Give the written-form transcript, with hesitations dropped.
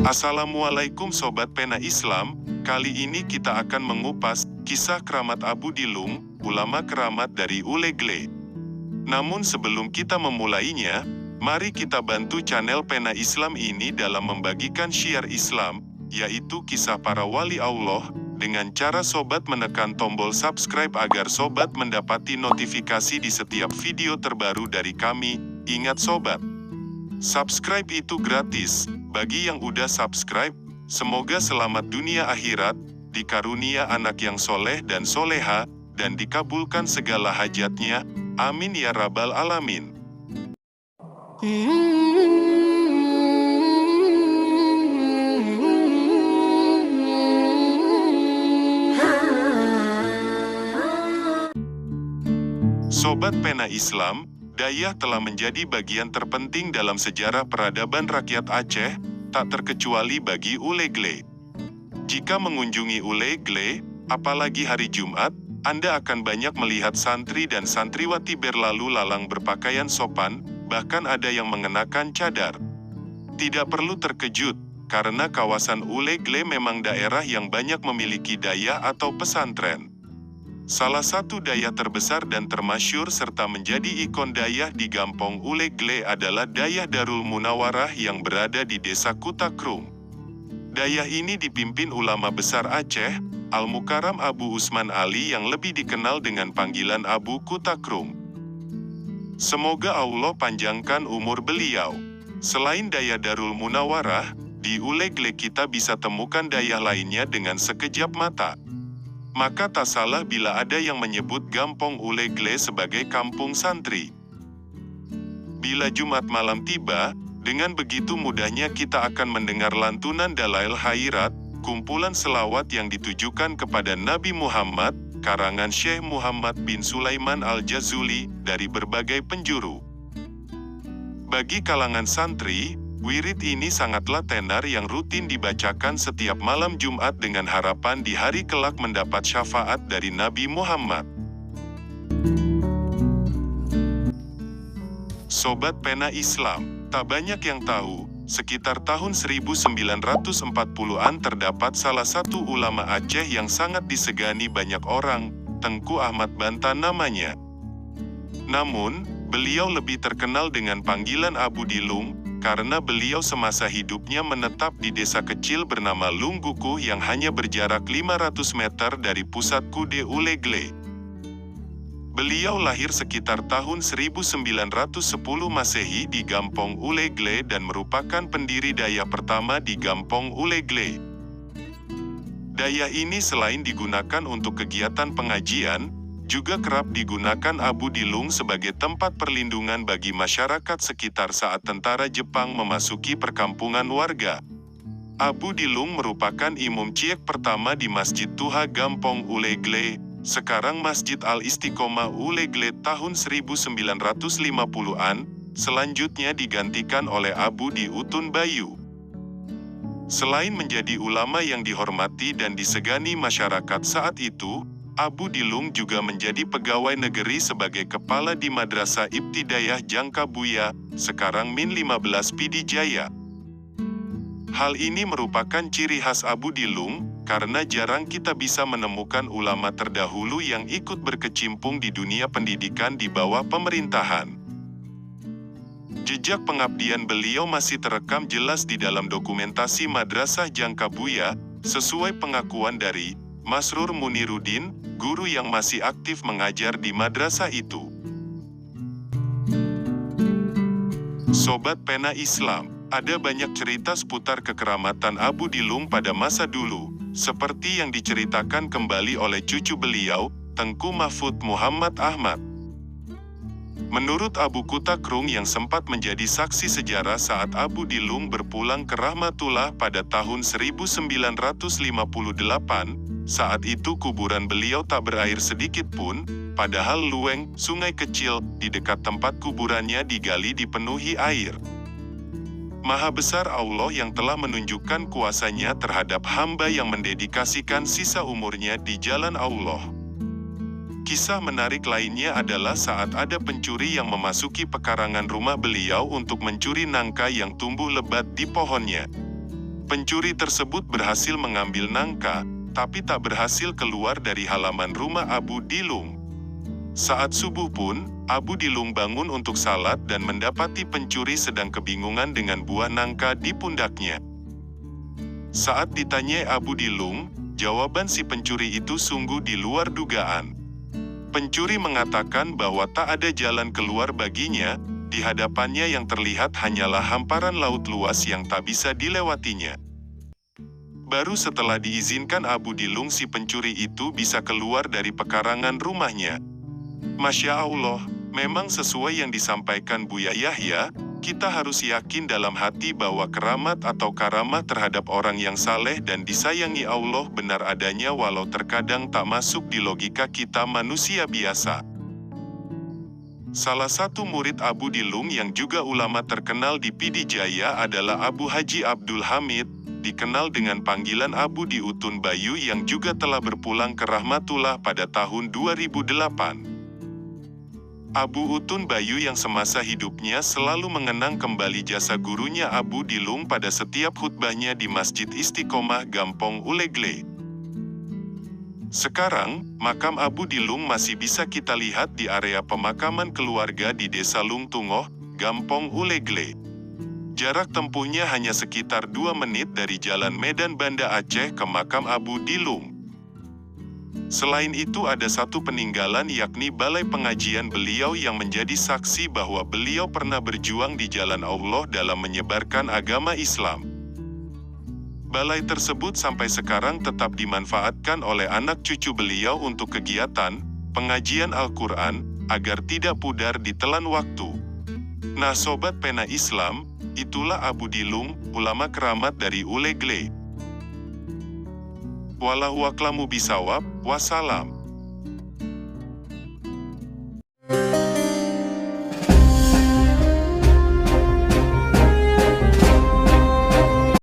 Assalamualaikum Sobat Pena Islam, kali ini kita akan mengupas kisah keramat Abu Dilung, ulama keramat dari Ulegle. Namun sebelum kita memulainya, mari kita bantu channel Pena Islam ini dalam membagikan syiar Islam, yaitu kisah para wali Allah, dengan cara sobat menekan tombol subscribe agar sobat mendapati notifikasi di setiap video terbaru dari kami. Ingat sobat, subscribe itu gratis. Bagi yang udah subscribe, semoga selamat dunia akhirat, dikarunia anak yang soleh dan soleha, dan dikabulkan segala hajatnya. Amin ya rabbal alamin. Sobat Pena Islam, Dayah telah menjadi bagian terpenting dalam sejarah peradaban rakyat Aceh, tak terkecuali bagi Ulegle. Jika mengunjungi Ulegle, apalagi hari Jumat, Anda akan banyak melihat santri dan santriwati berlalu lalang berpakaian sopan, bahkan ada yang mengenakan cadar. Tidak perlu terkejut, karena kawasan Ulegle memang daerah yang banyak memiliki dayah atau pesantren. Salah satu dayah terbesar dan termasyur serta menjadi ikon dayah di Gampong Ulegle adalah Dayah Darul Munawarah yang berada di Desa Kutakrung. Dayah ini dipimpin ulama besar Aceh, Al-Mukarram Abu Usman Ali yang lebih dikenal dengan panggilan Abu Kutakrung. Semoga Allah panjangkan umur beliau. Selain Dayah Darul Munawarah, di Ulegle kita bisa temukan dayah lainnya dengan sekejap mata. Maka tak salah bila ada yang menyebut Gampong Ulegle sebagai kampung santri. Bila Jumat malam tiba, dengan begitu mudahnya kita akan mendengar lantunan Dalail Khairat, kumpulan selawat yang ditujukan kepada Nabi Muhammad, karangan Syekh Muhammad bin Sulaiman Al-Jazuli, dari berbagai penjuru. Bagi kalangan santri, wirid ini sangatlah tenar yang rutin dibacakan setiap malam Jumat dengan harapan di hari kelak mendapat syafaat dari Nabi Muhammad. Sobat Pena Islam, tak banyak yang tahu, sekitar tahun 1940-an terdapat salah satu ulama Aceh yang sangat disegani banyak orang, Tengku Ahmad Bantan namanya. Namun, beliau lebih terkenal dengan panggilan Abu Dilung, karena beliau semasa hidupnya menetap di desa kecil bernama Lunggukuh yang hanya berjarak 500 meter dari pusat Kude Ulegle. Beliau lahir sekitar tahun 1910 Masehi di Gampong Ulegle dan merupakan pendiri dayah pertama di Gampong Ulegle. Dayah ini selain digunakan untuk kegiatan pengajian, juga kerap digunakan Abu Dilung sebagai tempat perlindungan bagi masyarakat sekitar saat tentara Jepang memasuki perkampungan warga. Abu Dilung merupakan imam ciek pertama di Masjid Tuha Gampong Ulegle, sekarang Masjid Al-Istiqomah Ulegle tahun 1950-an, selanjutnya digantikan oleh Abu Di Utun Bayu. Selain menjadi ulama yang dihormati dan disegani masyarakat saat itu, Abu Dilung juga menjadi pegawai negeri sebagai kepala di Madrasah Ibtidayah Jangkabuya, sekarang Min 15 Pidijaya. Hal ini merupakan ciri khas Abu Dilung, karena jarang kita bisa menemukan ulama terdahulu yang ikut berkecimpung di dunia pendidikan di bawah pemerintahan. Jejak pengabdian beliau masih terekam jelas di dalam dokumentasi Madrasah Jangkabuya, sesuai pengakuan dari Masrur Muniruddin, guru yang masih aktif mengajar di madrasah itu. Sobat Pena Islam, ada banyak cerita seputar kekeramatan Abu Dilung pada masa dulu, seperti yang diceritakan kembali oleh cucu beliau, Tengku Mahfud Muhammad Ahmad. Menurut Abu Kutakrung yang sempat menjadi saksi sejarah saat Abu Dilung berpulang ke Rahmatullah pada tahun 1958, saat itu kuburan beliau tak berair sedikit pun, padahal lueng, sungai kecil, di dekat tempat kuburannya digali dipenuhi air. Maha besar Allah yang telah menunjukkan kuasanya terhadap hamba yang mendedikasikan sisa umurnya di jalan Allah. Kisah menarik lainnya adalah saat ada pencuri yang memasuki pekarangan rumah beliau untuk mencuri nangka yang tumbuh lebat di pohonnya. Pencuri tersebut berhasil mengambil nangka, tapi tak berhasil keluar dari halaman rumah Abu Dilung. Saat subuh pun, Abu Dilung bangun untuk salat dan mendapati pencuri sedang kebingungan dengan buah nangka di pundaknya. Saat ditanyai Abu Dilung, jawaban si pencuri itu sungguh di luar dugaan. Pencuri mengatakan bahwa tak ada jalan keluar baginya, di hadapannya yang terlihat hanyalah hamparan laut luas yang tak bisa dilewatinya. Baru setelah diizinkan Abu Dilung si pencuri itu bisa keluar dari pekarangan rumahnya. Masya Allah, memang sesuai yang disampaikan Buya Yahya, kita harus yakin dalam hati bahwa keramat atau karamah terhadap orang yang saleh dan disayangi Allah benar adanya walau terkadang tak masuk di logika kita manusia biasa. Salah satu murid Abu Dilung yang juga ulama terkenal di Pidijaya adalah Abu Haji Abdul Hamid, dikenal dengan panggilan Abu di Utun Bayu yang juga telah berpulang ke Rahmatullah pada tahun 2008. Abu Utun Bayu yang semasa hidupnya selalu mengenang kembali jasa gurunya Abu Dilung pada setiap khutbahnya di Masjid Istiqomah Gampong Ulegle. Sekarang, makam Abu Dilung masih bisa kita lihat di area pemakaman keluarga di Desa Lungtungoh, Gampong Ulegle. Jarak tempuhnya hanya sekitar 2 menit dari Jalan Medan Banda Aceh ke makam Abu Dilung. Selain itu ada satu peninggalan yakni balai pengajian beliau yang menjadi saksi bahwa beliau pernah berjuang di jalan Allah dalam menyebarkan agama Islam. Balai tersebut sampai sekarang tetap dimanfaatkan oleh anak cucu beliau untuk kegiatan pengajian Al-Quran, agar tidak pudar ditelan waktu. Nah Sobat Pena Islam, itulah Abu Dilung, ulama keramat dari Ulegle. Wallahu a'lamu bishawab, wassalam.